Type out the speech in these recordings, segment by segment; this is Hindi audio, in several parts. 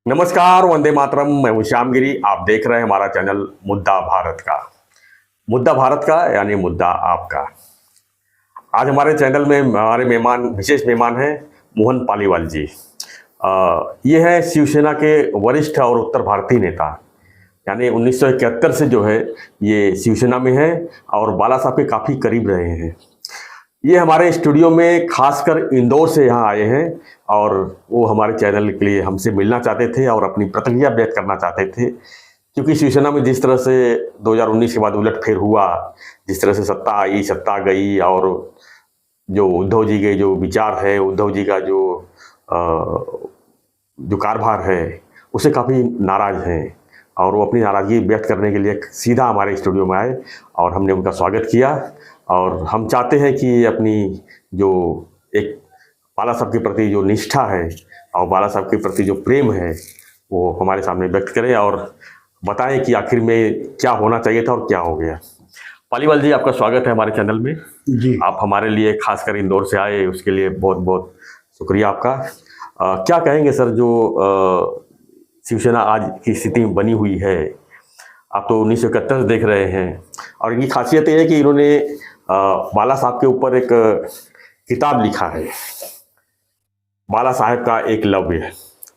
नमस्कार, वंदे मातरम। मैं हूं श्यामगिरी। आप देख रहे हैं हमारा चैनल मुद्दा भारत का। मुद्दा भारत का यानी मुद्दा आपका। आज हमारे चैनल में हमारे विशेष मेहमान हैं मोहन पालीवाल जी। ये है शिवसेना के वरिष्ठ और उत्तर भारतीय नेता। यानी 1971 से जो है ये शिवसेना में है और बाला साहब के काफ़ी करीब रहे हैं। ये हमारे स्टूडियो में खासकर इंदौर से यहाँ आए हैं और वो हमारे चैनल के लिए हमसे मिलना चाहते थे और अपनी प्रतिक्रिया व्यक्त करना चाहते थे, क्योंकि शिवसेना में जिस तरह से 2019 के बाद उलटफेर हुआ, जिस तरह से सत्ता आई सत्ता गई, और जो उद्धव जी के जो विचार है, उद्धव जी का जो कारभार है, उससे काफ़ी नाराज़ हैं और वो अपनी नाराज़गी व्यक्त करने के लिए सीधा हमारे स्टूडियो में आए और हमने उनका स्वागत किया। और हम चाहते हैं कि अपनी जो एक बाला साहब के प्रति जो निष्ठा है और बाला साहब के प्रति जो प्रेम है वो हमारे सामने व्यक्त करें और बताएं कि आखिर में क्या होना चाहिए था और क्या हो गया। पालीवाल जी, आपका स्वागत है हमारे चैनल में जी। आप हमारे लिए खासकर इंदौर से आए, उसके लिए बहुत बहुत शुक्रिया आपका। क्या कहेंगे सर, जो शिवसेना आज की स्थिति में बनी हुई है, आप तो 1971 देख रहे हैं और इनकी खासियत ये है कि इन्होंने बाला साहब के ऊपर एक किताब लिखा है, बाला साहब का एकलव्य।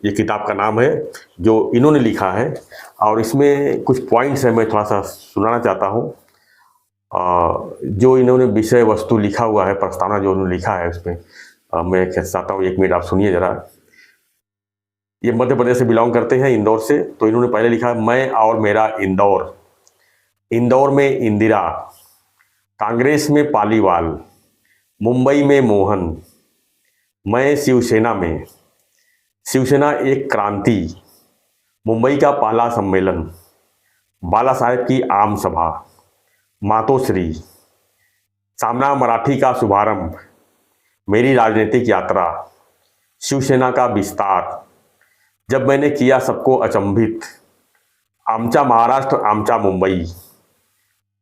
ये किताब का नाम है जो इन्होंने लिखा है और इसमें कुछ पॉइंट्स हैं, मैं थोड़ा सा सुनाना चाहता हूँ। जो इन्होंने विषय वस्तु लिखा हुआ है, प्रस्तावना जो उन्होंने लिखा है उसमें मैं चाहता हूँ 1 मिनट आप सुनिए ज़रा। ये मध्य प्रदेश से बिलोंग करते हैं, इंदौर से। तो इन्होंने पहले लिखा है, मैं और मेरा इंदौर, इंदौर में इंदिरा, कांग्रेस में पालीवाल, मुंबई में मोहन, मैं शिवसेना में, शिवसेना एक क्रांति, मुंबई का पहला सम्मेलन, बाला साहेब की आम सभा, मातोश्री, सामना मराठी का शुभारंभ, मेरी राजनीतिक यात्रा, शिवसेना का विस्तार, जब मैंने किया सबको अचंभित, आमचा महाराष्ट्र आमचा मुंबई,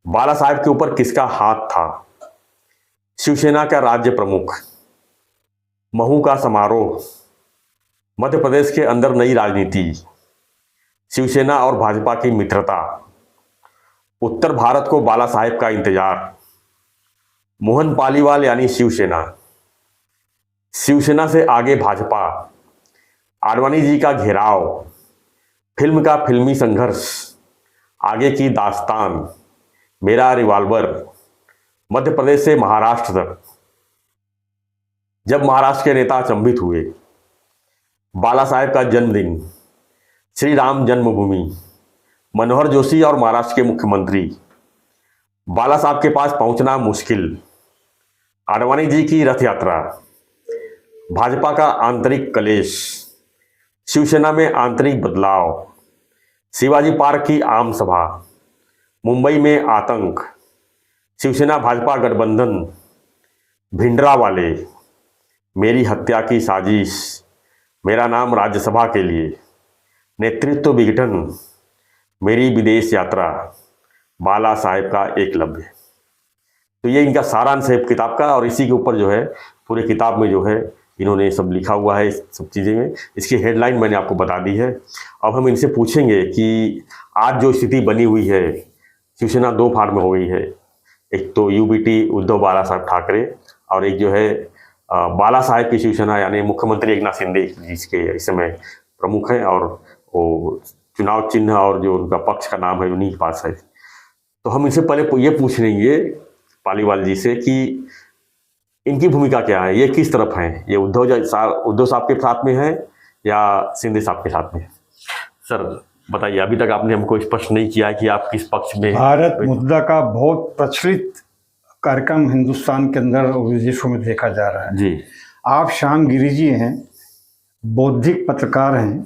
बाला साहेब के ऊपर किसका हाथ था, शिवसेना का राज्य प्रमुख, महू का समारोह, मध्य प्रदेश के अंदर नई राजनीति, शिवसेना और भाजपा की मित्रता, उत्तर भारत को बाला साहेब का इंतजार, मोहन पालीवाल यानी शिवसेना, शिवसेना से आगे भाजपा, आडवाणी जी का घेराव, फिल्म का फिल्मी संघर्ष, आगे की दास्तान, मेरा रिवॉल्वर, मध्य प्रदेश से महाराष्ट्र तक, जब महाराष्ट्र के नेता अचंभित हुए, बाला साहेब का जन्मदिन, श्री राम जन्मभूमि, मनोहर जोशी और महाराष्ट्र के मुख्यमंत्री, बाला साहब के पास पहुंचना मुश्किल, आडवाणी जी की रथ यात्रा, भाजपा का आंतरिक कलेश, शिवसेना में आंतरिक बदलाव, शिवाजी पार्क की आम सभा, मुंबई में आतंक, शिवसेना भाजपा गठबंधन, भिंडरावाले, मेरी हत्या की साजिश, मेरा नाम राज्यसभा के लिए, नेतृत्व विघटन, मेरी विदेश यात्रा, बाला साहेब का एकलव्य। तो ये इनका सारांश है किताब का और इसी के ऊपर जो है पूरे किताब में जो है इन्होंने सब लिखा हुआ है, सब चीज़ें में। इसकी हेडलाइन मैंने आपको बता दी है। अब हम इनसे पूछेंगे कि आज जो स्थिति बनी हुई है, शिवसेना 2 भाग में हो गई है। एक तो यूबीटी उद्धव बाला साहब ठाकरे और एक जो है बाला साहेब की शिवसेना यानी मुख्यमंत्री एकनाथ शिंदे जिसके इस समय प्रमुख हैं और वो चुनाव चिन्ह और जो उनका पक्ष का नाम है उन्हीं के पास है। तो हम इनसे पहले ये पूछ लेंगे पालीवाल जी से कि इनकी भूमिका क्या है, ये किस तरफ हैं, ये उद्धव साहब के साथ में है या शिंदे साहब के साथ में है? सर बताइए, अभी तक आपने हमको स्पष्ट नहीं किया है कि आप किस पक्ष में। भारत मुद्दा का बहुत प्रचलित कार्यक्रम हिंदुस्तान के अंदर और विदेशों में देखा जा रहा है जी। आप श्यामगिरी जी हैं, बौद्धिक पत्रकार हैं।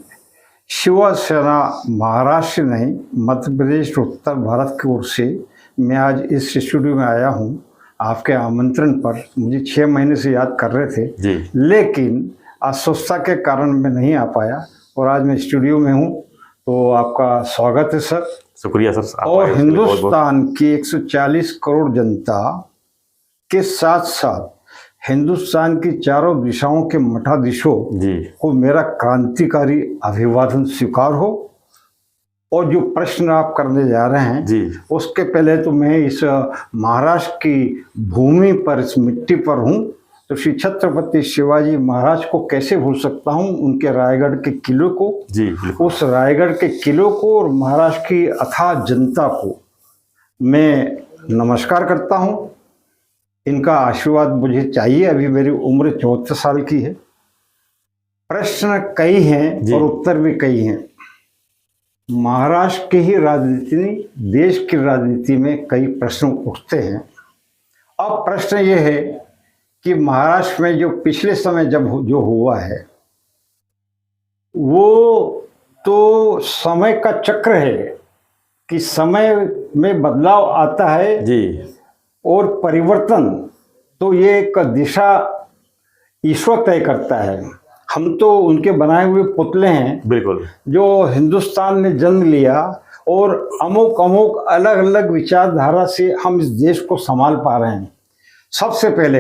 शिवसेना महाराष्ट्र नहीं मध्य प्रदेश उत्तर भारत की ओर से मैं आज इस स्टूडियो में आया हूं आपके आमंत्रण पर। मुझे 6 महीने से याद कर रहे थे जी। लेकिन अस्वस्थता के कारण मैं नहीं आ पाया और आज मैं स्टूडियो में हूं। तो आपका स्वागत है सर। शुक्रिया सर। और हिंदुस्तान की 140 करोड़ जनता के साथ साथ हिंदुस्तान की चारों दिशाओं के मठाधीशों जी को मेरा क्रांतिकारी अभिवादन स्वीकार हो। और जो प्रश्न आप करने जा रहे हैं जी उसके पहले तो मैं इस महाराष्ट्र की भूमि पर, इस मिट्टी पर हूँ, तो श्री छत्रपति शिवाजी महाराज को कैसे भूल सकता हूँ, उनके रायगढ़ के किले को, जी बिल्कुल। उस रायगढ़ के किले को और महाराष्ट्र की अथाह जनता को मैं नमस्कार करता हूँ। इनका आशीर्वाद मुझे चाहिए। अभी मेरी उम्र 74 साल की है। प्रश्न कई हैं जी। और उत्तर भी कई हैं। महाराष्ट्र की ही राजनीति नहीं, देश की राजनीति में कई प्रश्न उठते हैं। अब प्रश्न ये है कि महाराष्ट्र में जो पिछले समय जब जो हुआ है वो तो समय का चक्र है कि समय में बदलाव आता है जी और परिवर्तन, तो ये एक दिशा ईश्वर तय करता है। हम तो उनके बनाए हुए पुतले हैं बिल्कुल। जो हिंदुस्तान में जन्म लिया और अमुक अमुक अलग अलग विचारधारा से हम इस देश को संभाल पा रहे हैं। सबसे पहले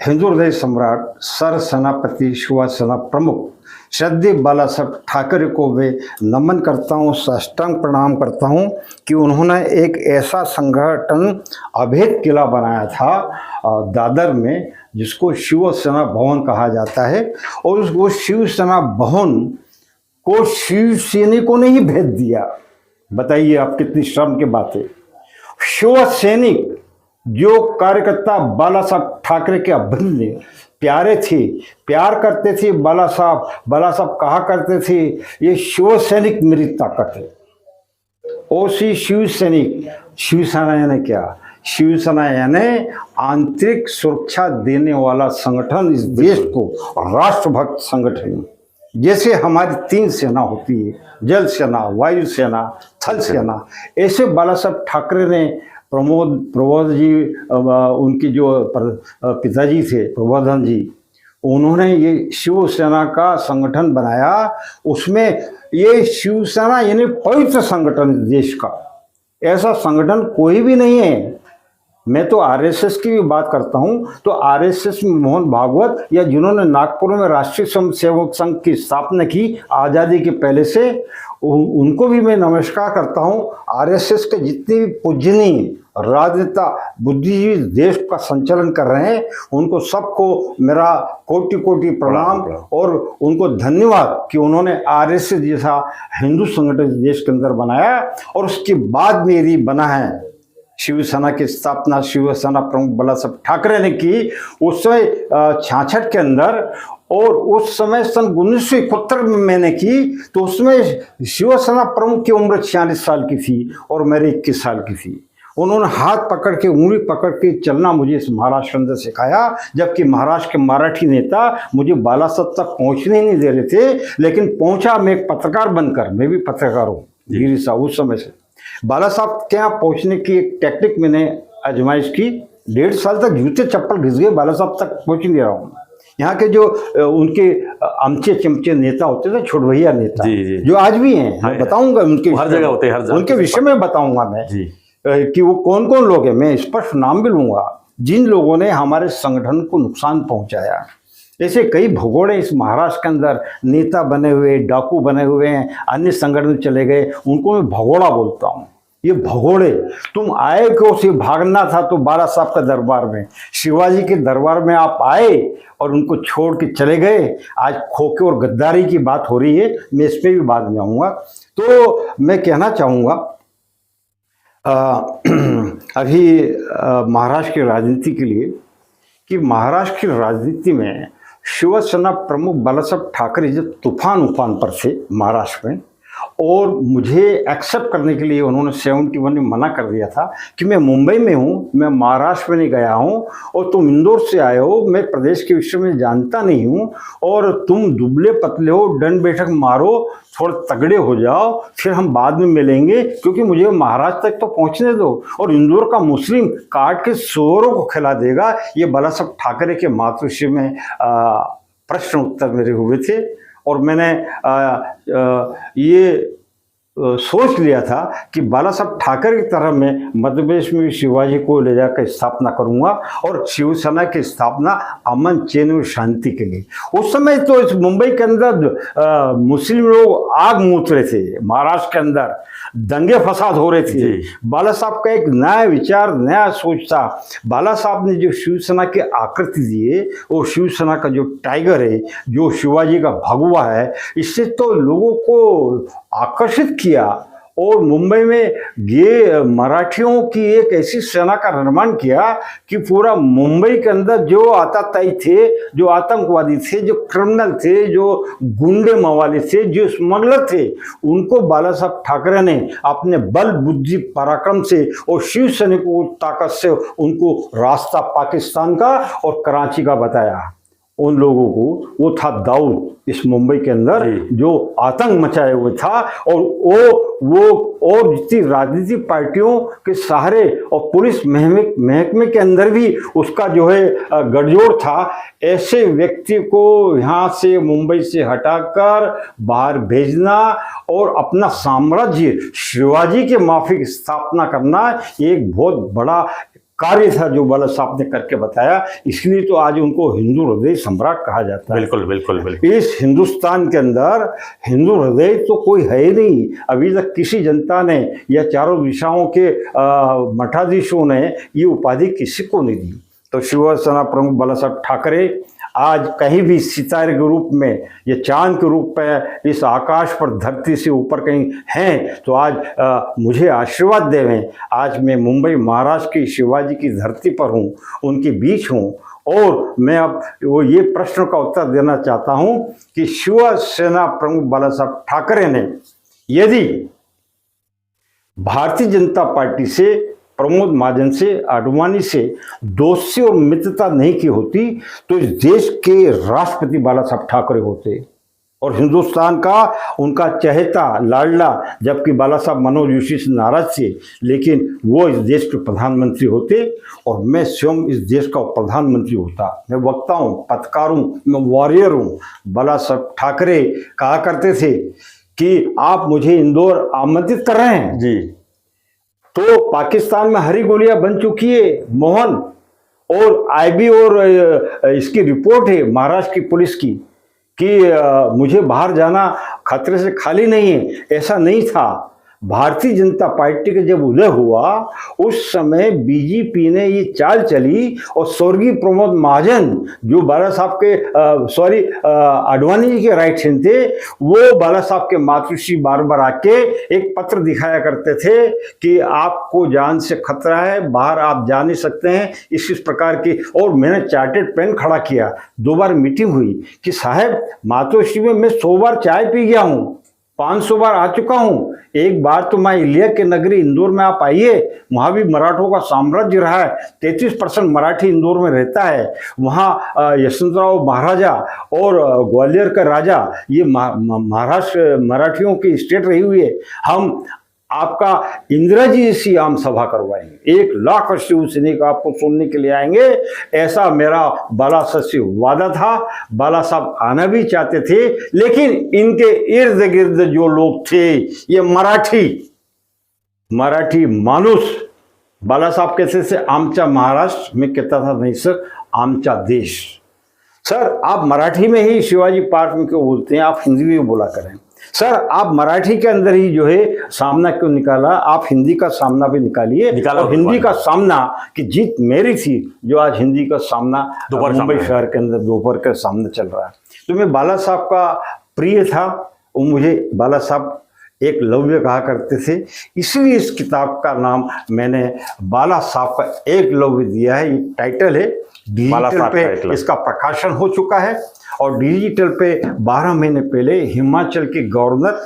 हिंदू हृदय सम्राट सर सेनापति शिवाजी सेना प्रमुख श्रद्धेय बाला साहब ठाकरे को मैं नमन करता हूँ, साष्टांग प्रणाम करता हूँ कि उन्होंने एक ऐसा संगठन अभेद किला बनाया था दादर में, जिसको शिवसेना भवन कहा जाता है। और वो शिवसेना भवन को शिव सैनिकों ने ही भेज दिया। बताइए आप कितनी शर्म की बात है। शिव सैनिक जो कार्यकर्ता बाला साहब ठाकरे के अभिन्न प्यारे थे, प्यार करते थे बाला साहब कहा करते थे ये शिव सैनिक मेरी ताकत है। और सी शिव सैनिक, शिवसेना यानी क्या? शिवसेना यानी आंतरिक सुरक्षा देने वाला संगठन, इस देश को राष्ट्रभक्त संगठन। जैसे हमारी 3 सेना होती है, जल सेना, वायु सेना, थल सेना, ऐसे बाला साहब ठाकरे ने प्रमोद जी, उनकी जो पिताजी थे प्रबोधन जी, उन्होंने ये शिवसेना का संगठन बनाया। उसमें ये शिवसेना यानी पवित्र संगठन देश का, ऐसा संगठन कोई भी नहीं है। मैं तो आरएसएस की भी बात करता हूँ, तो आरएसएस में मोहन भागवत या जिन्होंने नागपुर में राष्ट्रीय स्वयंसेवक संघ की स्थापना की आज़ादी के पहले से, उनको भी मैं नमस्कार करता हूँ। आरएसएस के जितने भी पूजनीय राजनेता बुद्धिजीवी देश का संचालन कर रहे हैं, उनको सबको मेरा कोटि कोटि प्रणाम और उनको धन्यवाद कि उन्होंने आरएसएस जैसा हिंदू संगठन देश के अंदर बनाया। और उसके बाद मेरी बना है शिवसेना की स्थापना शिवसेना प्रमुख बाला साहब ठाकरे ने की उस समय 66 के अंदर। और उस समय सन 1971 में मैंने की, तो उसमें शिवसेना प्रमुख की उम्र 46 साल की थी और मेरे 21 साल की थी। उन्होंने हाथ पकड़ के, उंगली पकड़ के चलना मुझे इस महाराष्ट्र के अंदर सिखाया, जबकि महाराष्ट्र के मराठी नेता मुझे बाला साहब तक पहुंचने नहीं दे रहे थे। लेकिन पहुंचा मैं एक पत्रकार बनकर, मैं भी पत्रकार हूँ गिरी साहब, उस समय से बाला साहब के यहाँ पहुँचने की एक टेक्निक मैंने आजमाइश की। 1.5 साल तक जूते चप्पल घिस गए, बाला साहब तक पहुँच नहीं रहा हूँ। यहाँ के जो उनके अमचे चमचे नेता होते थे, छोट भैया नेता, जी। जो आज भी हैं, मैं बताऊंगा उनके हर जगह होते हैं, उनके विषय में बताऊंगा मैं जी। कि वो कौन कौन लोग हैं। मैं स्पष्ट नाम भी लूंगा जिन लोगों ने हमारे संगठन को नुकसान पहुंचाया। ऐसे कई भगोड़े इस महाराष्ट्र के अंदर नेता बने हुए, डाकू बने हुए हैं, अन्य संगठन में चले गए, उनको मैं भगोड़ा बोलता हूँ। ये भगोड़े, तुम आए क्यों? से भागना था तो बाला साहब का दरबार में, शिवाजी के दरबार में आप आए और उनको छोड़ के चले गए। आज खोखे और गद्दारी की बात हो रही है, मैं इस पर भी बाद में आऊँगा। तो मैं कहना चाहूँगा अभी महाराष्ट्र की राजनीति के लिए कि महाराष्ट्र की राजनीति में शिवसेना प्रमुख बाला साहब ठाकरे जब तूफान पर थे महाराष्ट्र में, और मुझे एक्सेप्ट करने के लिए उन्होंने 71 में मना कर दिया था कि मैं मुंबई में हूँ, मैं महाराष्ट्र में नहीं गया हूँ, और तुम इंदौर से आए हो, मैं प्रदेश के विषय में जानता नहीं हूँ, और तुम दुबले पतले हो, दंड बैठक मारो, थोड़े तगड़े हो जाओ, फिर हम बाद में मिलेंगे, क्योंकि मुझे महाराष्ट्र तक तो पहुँचने दो, और इंदौर का मुस्लिम काट के शोरों को खिला देगा। ये बाला साहब ठाकरे के मातृश्री में प्रश्न उत्तर मेरे हुए थे। और मैंने ये सोच लिया था कि बाला साहब ठाकरे की तरह मैं मध्य प्रदेश में भी शिवाजी को ले जाकर स्थापना करूंगा और शिवसेना की स्थापना अमन चैन और शांति के लिए। उस समय तो इस मुंबई के अंदर मुस्लिम लोग आग मूत रहे थे, महाराष्ट्र के अंदर दंगे फसाद हो रहे थे। बाला साहब का एक नया विचार, नया सोच था। बाला साहब ने जो शिवसेना की आकृति दी है, वो शिवसेना का जो टाइगर है, जो शिवाजी का भगवा है, इससे तो लोगों को आकर्षित किया और मुंबई में ये मराठियों की एक ऐसी सेना का निर्माण किया कि पूरा मुंबई के अंदर जो आतताई थे, जो आतंकवादी थे, जो क्रिमिनल थे, जो गुंडे मवाली थे, जो स्मगलर थे, उनको बाला साहब ठाकरे ने अपने बल बुद्धि पराक्रम से और शिव सैनिकों की ताकत से उनको रास्ता पाकिस्तान का और कराची का बताया। उन लोगों को वो था दाऊद इस मुंबई के अंदर जो आतंक मचाए हुए था, और वो और जितनी राजनीतिक पार्टियों के सहारे और पुलिस महकमे के अंदर भी उसका जो है गठजोड़ था। ऐसे व्यक्ति को यहाँ से मुंबई से हटाकर बाहर भेजना और अपना साम्राज्य शिवाजी के माफिक स्थापना करना एक बहुत बड़ा कार्य था जो बाला साहब ने करके बताया। इसलिए तो आज उनको हिंदू हृदय सम्राट कहा जाता है। बिल्कुल बिल्कुल बिल्कुल। इस हिंदुस्तान के अंदर हिंदू हृदय तो कोई है ही नहीं। अभी तक किसी जनता ने या चारों दिशाओं के मठाधीशों ने ये उपाधि किसी को नहीं दी। तो शिवसेना प्रमुख बाला साहब ठाकरे आज कहीं भी सितारे के रूप में या चांद के रूप में इस आकाश पर धरती से ऊपर कहीं हैं, तो आज मुझे आशीर्वाद देवें। आज मैं मुंबई महाराष्ट्र की शिवाजी की धरती पर हूँ, उनके बीच हूँ, और मैं अब वो ये प्रश्न का उत्तर देना चाहता हूँ कि शिवसेना प्रमुख बाला साहब ठाकरे ने यदि भारतीय जनता पार्टी से, प्रमोद महाजन से, आडवाणी से दोस्ती और मित्रता नहीं की होती तो इस देश के राष्ट्रपति बाला साहब ठाकरे होते और हिंदुस्तान का उनका चहेता लाडला, जबकि बाला साहब मनोज जोशी से नाराज थे, लेकिन वो इस देश के प्रधानमंत्री होते और मैं स्वयं इस देश का प्रधानमंत्री होता। मैं वक्ता हूँ, पत्रकार हूँ, मैं वॉरियर हूँ। बाला साहब ठाकरे कहा करते थे कि आप मुझे इंदौर आमंत्रित कर रहे हैं जी, तो पाकिस्तान में हरी गोलियां बन चुकी है मोहन, और आईबी और इसकी रिपोर्ट है महाराष्ट्र की पुलिस की कि मुझे बाहर जाना खतरे से खाली नहीं है। ऐसा नहीं था। भारतीय जनता पार्टी का जब उदय हुआ उस समय बीजेपी ने ये चाल चली और स्वर्गीय प्रमोद महाजन जो बाला साहब के आडवाणी जी के राइट हैंड थे, वो बाला साहब के मातृश्री बार बार आके एक पत्र दिखाया करते थे कि आपको जान से खतरा है, बाहर आप जा नहीं सकते हैं, इस प्रकार की। और मैंने चार्टेड पेन खड़ा किया, 2 बार मीटिंग हुई कि साहब मातोश्री में मैं 100 बार चाय पी गया हूँ, 500 बार आ चुका हूँ। एक बार तो मैं इलिया के नगरी इंदौर में आप आइए, वहाँ भी मराठों का साम्राज्य रहा है, 33% मराठी इंदौर में रहता है। वहाँ यशवंतराव महाराजा और ग्वालियर का राजा, ये महाराष्ट्र मराठियों की स्टेट रही हुई है। हम आपका इंदिरा जी जैसी आम सभा करवाएंगे, 1 लाख शिव सैनिक आपको सुनने के लिए आएंगे, ऐसा मेरा बाला साहब से वादा था। बाला साहब आना भी चाहते थे, लेकिन इनके इर्द गिर्द जो लोग थे ये मराठी मानुस, बाला साहब कहते थे आमचा महाराष्ट्र, मैं कहता था नहीं सर, आमचा देश। सर आप मराठी में ही शिवाजी पार्क में क्यों बोलते हैं, आप हिंदी में बोला करें। सर आप मराठी के अंदर ही जो है सामना क्यों निकाला, आप हिंदी का सामना भी निकालिए। और हिंदी का सामना की जीत मेरी थी, जो आज हिंदी का सामना मुंबई शहर के अंदर दोपहर का सामना चल रहा है। तो मैं बाला साहब का प्रिय था, वो मुझे बाला साहब एक लव्य कहा करते थे, इसलिए इस किताब का नाम मैंने बाला साहब का एक लव्य दिया है। ये टाइटल है, डिजिटल पे इसका प्रकाशन हो चुका है और डिजिटल पे 12 महीने पहले हिमाचल के गवर्नर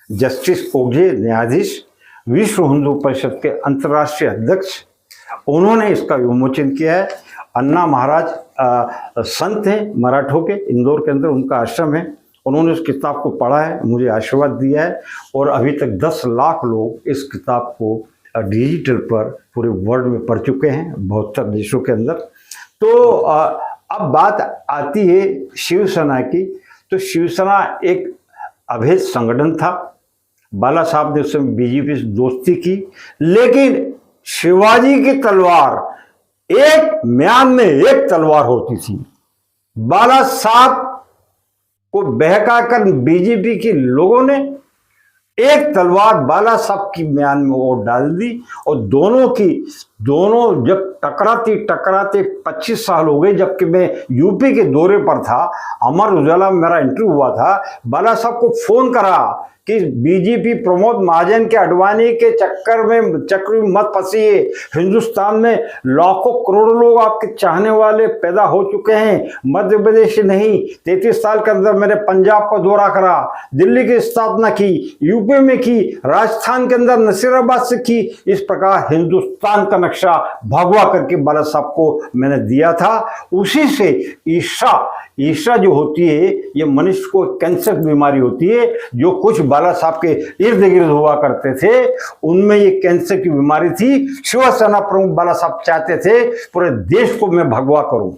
जस्टिस ओघे न्यायाधीश, विश्व हिंदू परिषद के अंतर्राष्ट्रीय अध्यक्ष, उन्होंने इसका विमोचन किया है। अन्ना महाराज संत हैं मराठों के, इंदौर के अंदर उनका आश्रम है, उन्होंने इस किताब को पढ़ा है, मुझे आशीर्वाद दिया है और अभी तक 10 लाख लोग इस किताब को डिजिटल पर पूरे वर्ल्ड में पढ़ चुके हैं, 72 देशों के अंदर। तो अब बात आती है शिवसेना की। तो शिवसेना एक अभेद संगठन था, बाला साहब ने उस समय बीजेपी से दोस्ती की, लेकिन शिवाजी की तलवार, एक म्यान में एक तलवार होती थी। बाला साहब को बहकाकर बीजेपी के लोगों ने एक तलवार बाला साहब की म्यान में वो डाल दी, और दोनों जब टकराते टकराते 25 साल हो गए। जबकि मैं यूपी के दौरे पर था, अमर उजाला में मेरा इंटरव्यू हुआ था, बाला साहब को फोन करा कि बीजेपी प्रमोद महाजन के अडवाणी के चक्कर में मत फंसिए। हिंदुस्तान में लाखों करोड़ों लोग आपके चाहने वाले पैदा हो चुके हैं। मध्य प्रदेश नहीं, 33 साल के अंदर मैंने पंजाब का दौरा करा, दिल्ली की स्थापना की, यूपी में की, राजस्थान के अंदर नसीराबाद से की। इस प्रकार हिंदुस्तान का नक्शा भगवा करके बाला साहब को मैंने दिया था। उसी से ईर्ष्या जो होती है, ये मनुष्य को कैंसर बीमारी होती है, जो कुछ बाला साहब के इर्द गिर्द हुआ करते थे, उनमें ये कैंसर की बीमारी थी। शिवसेना प्रमुख बाला साहब चाहते थे पूरे देश को मैं भगवा करूं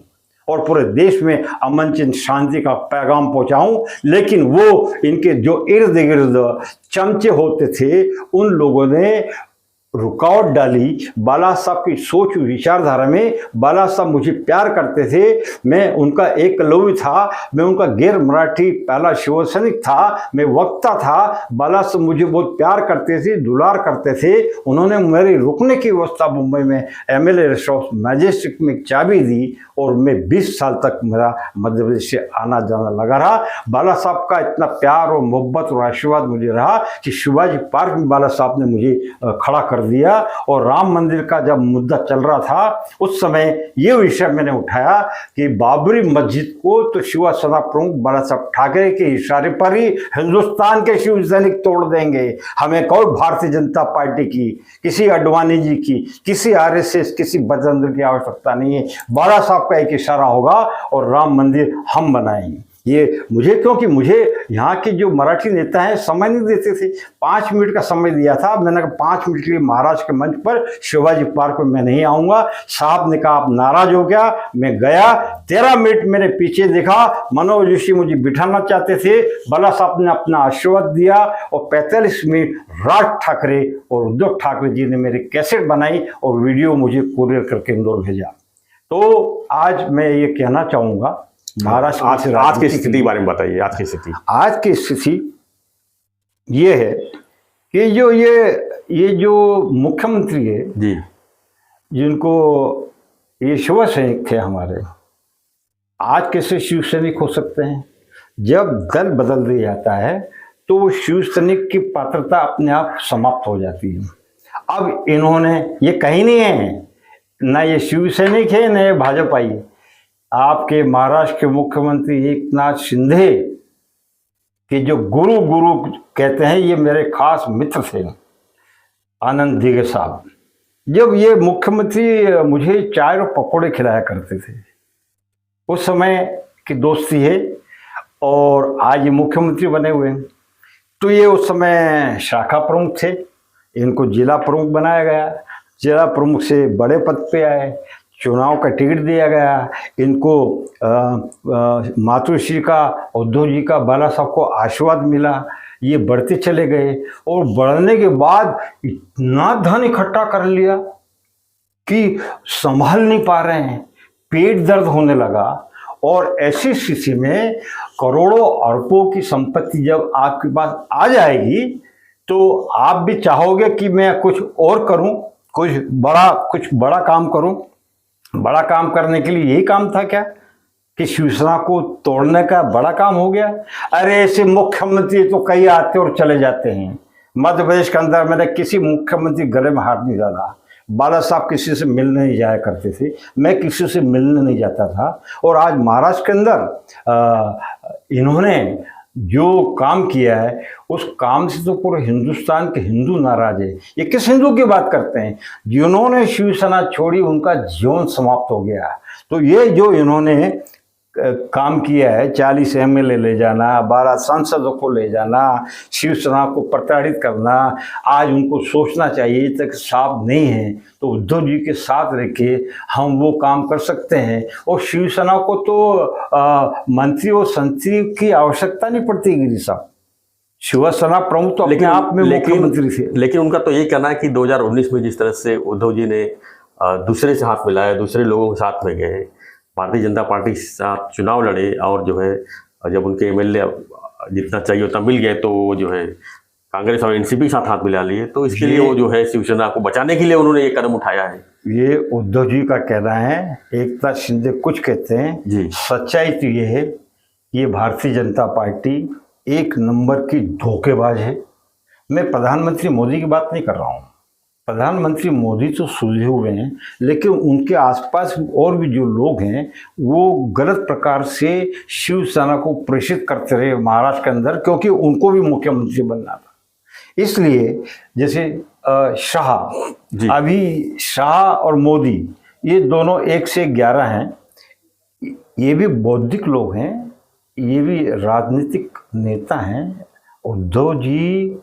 और पूरे देश में अमन चिंत शांति का पैगाम पहुंचाऊं, लेकिन वो इनके जो इर्द गिर्द चमचे होते थे, उन लोगों ने रुकावट डाली बाला साहब की सोच विचारधारा में। बाला साहब मुझे प्यार करते थे, मैं उनका एकलव्य था, मैं उनका गैर मराठी पहला शिव सैनिक था, मैं वक्ता था। बाला साहब मुझे बहुत प्यार करते थे, दुलार करते थे। उन्होंने मेरी रुकने की व्यवस्था मुंबई में MLA रेस्ट हाउस मैजेस्टिक में चाबी दी, और मैं 20 साल तक मेरा मध्य प्रदेश से आना जाना लगा रहा। बाला साहब का इतना प्यार और मोहब्बत और आशीर्वाद मुझे रहा कि शिवाजी पार्क में बाला साहब ने मुझे खड़ा कर दिया। और राम मंदिर का जब मुद्दा चल रहा था, उस समय ये विषय मैंने उठाया कि बाबरी मस्जिद को तो शिवसेना प्रमुख बाला साहब ठाकरे के इशारे पर ही हिंदुस्तान के शिव सैनिक तोड़ देंगे। हमें कोई भारतीय जनता पार्टी की, किसी अडवाणी जी की, किसी RSS, किसी बजरंग की आवश्यकता नहीं है। बाला साहब का एक इशारा होगा और राम मंदिर हम बनाएंगे। ये मुझे, क्योंकि मुझे यहाँ के जो मराठी नेता हैं समय नहीं देते थे। 5 मिनट का समय दिया था, मैंने कहा 5 मिनट के लिए महाराज के मंच पर शिवाजी पार्क में मैं नहीं आऊँगा। साहब ने कहा आप नाराज हो गया। मैं गया, 13 मिनट मेरे पीछे देखा, मनोज जोशी मुझे बिठाना चाहते थे, बाला साहब ने अपना आशीर्वाद दिया, और 45 मिनट राज ठाकरे और उद्धव ठाकरे जी ने मेरी कैसेट बनाई और वीडियो मुझे कुरियर करके इंदौर भेजा। तो आज मैं ये कहना चाहूँगा, महाराष्ट्र आज की स्थिति के बारे में बताइए। आज की स्थिति, आज की स्थिति ये है कि ये जो मुख्यमंत्री है जी, जिनको ये शिव सैनिक थे हमारे, आज कैसे शिव सैनिक हो सकते हैं? जब दल बदल दिया जाता है तो वो शिव सैनिक की पात्रता अपने आप समाप्त हो जाती है। अब इन्होंने ये कहीं नहीं है, ना ये शिव सैनिक है ना ये भाजपाई है। आपके महाराष्ट्र के मुख्यमंत्री एकनाथ शिंदे के जो गुरु कहते हैं, ये मेरे खास मित्र थे, आनंद दिघे साहब। जब ये मुख्यमंत्री मुझे चाय और पकौड़े खिलाया करते थे, उस समय की दोस्ती है, और आज ये मुख्यमंत्री बने हुए हैं। तो ये उस समय शाखा प्रमुख थे, इनको जिला प्रमुख बनाया गया, जिला प्रमुख से बड़े पद पे आए, चुनाव का टिकट दिया गया इनको। मातृश्री का, उद्धव जी का, बाला साहब को आशीर्वाद मिला, ये बढ़ते चले गए, और बढ़ने के बाद इतना धन इकट्ठा कर लिया कि संभाल नहीं पा रहे हैं, पेट दर्द होने लगा। और ऐसी स्थिति में करोड़ों अरबों की संपत्ति जब आपके पास आ जाएगी, तो आप भी चाहोगे कि मैं कुछ और करूं, कुछ बड़ा काम करूं। बड़ा काम करने के लिए यही काम था क्या कि शिवसेना को तोड़ने का बड़ा काम हो गया? अरे ऐसे मुख्यमंत्री तो कई आते और चले जाते हैं। मध्य प्रदेश के अंदर मैंने किसी मुख्यमंत्री गले में हाथ नहीं डाला। बाला साहब किसी से मिलने नहीं जाया करते थे, मैं किसी से मिलने नहीं जाता था। और आज महाराष्ट्र के अंदर इन्होंने जो काम किया है, उस काम से तो पूरे हिंदुस्तान के हिंदू नाराज है। ये किस हिंदू की बात करते हैं? जिन्होंने शिवसेना छोड़ी उनका जीवन समाप्त हो गया। तो ये जो इन्होंने काम किया है, 40 MLA ले जाना, 12 सांसदों को ले जाना, शिवसेना को प्रताड़ित करना, आज उनको सोचना चाहिए तक साफ नहीं है तो उद्धव जी के साथ रह के हम वो काम कर सकते हैं। और शिवसेना को तो मंत्री और संसदीय की आवश्यकता नहीं पड़ती गिरी साहब। शिवसेना प्रमुख तो अपने आप में मुख्यमंत्री थे। लेकिन उनका तो ये कहना है कि 2019 में जिस तरह से उद्धव जी ने दूसरे से हाथ मिलाया, दूसरे लोगों के साथ में गए, भारतीय जनता पार्टी के साथ चुनाव लड़े और जो है जब उनके एमएलए जितना चाहिए उतना मिल गए तो वो जो है कांग्रेस और एनसीपी के साथ हाथ मिला लिए, तो इसके लिए वो जो है शिवसेना को बचाने के लिए उन्होंने ये कदम उठाया है। ये उद्धव जी का कहना है, एकनाथ शिंदे कुछ कहते हैं जी। सच्चाई तो ये है, ये भारतीय जनता पार्टी एक नंबर की धोखेबाज है। मैं प्रधानमंत्री मोदी की बात नहीं कर रहा हूँ, प्रधानमंत्री मोदी तो सुलझे हुए हैं, लेकिन उनके आसपास और भी जो लोग हैं वो गलत प्रकार से शिवसेना को प्रेषित करते रहे महाराष्ट्र के अंदर, क्योंकि उनको भी मुख्यमंत्री बनना था। इसलिए जैसे शाह, अभी शाह और मोदी ये दोनों 1 से 11 हैं, ये भी बौद्धिक लोग हैं, ये भी राजनीतिक नेता हैं। उद्धव जी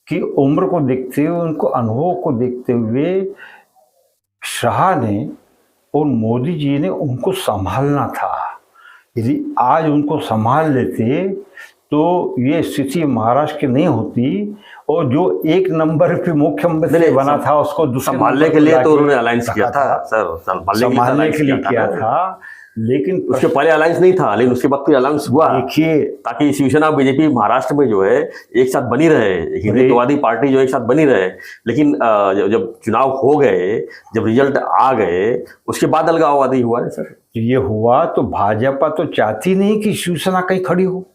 की उम्र को देखते हुए, उनको अनुभव को देखते हुए शाह ने और मोदी जी ने उनको संभालना था। यदि आज उनको संभाल लेते तो ये स्थिति महाराष्ट्र की नहीं होती, और जो 1 नंबर पे मुख्यमंत्री बना था उसको संभालने के लिए तो उन्होंने अलायंस किया था सर, संभालने के लिए किया था, लेकिन उसके पहले अलायंस नहीं था, लेकिन उसके बाद फिर अलायंस हुआ। देखिए, ताकि शिवसेना बीजेपी महाराष्ट्र में जो है एक साथ बनी रहे, हिंदुत्ववादी पार्टी जो एक साथ बनी रहे। लेकिन जब चुनाव हो गए, जब रिजल्ट आ गए, उसके बाद अलगाववादी हुआ है सर। ये हुआ तो भाजपा तो चाहती नहीं कि शिवसेना कहीं खड़ी हो।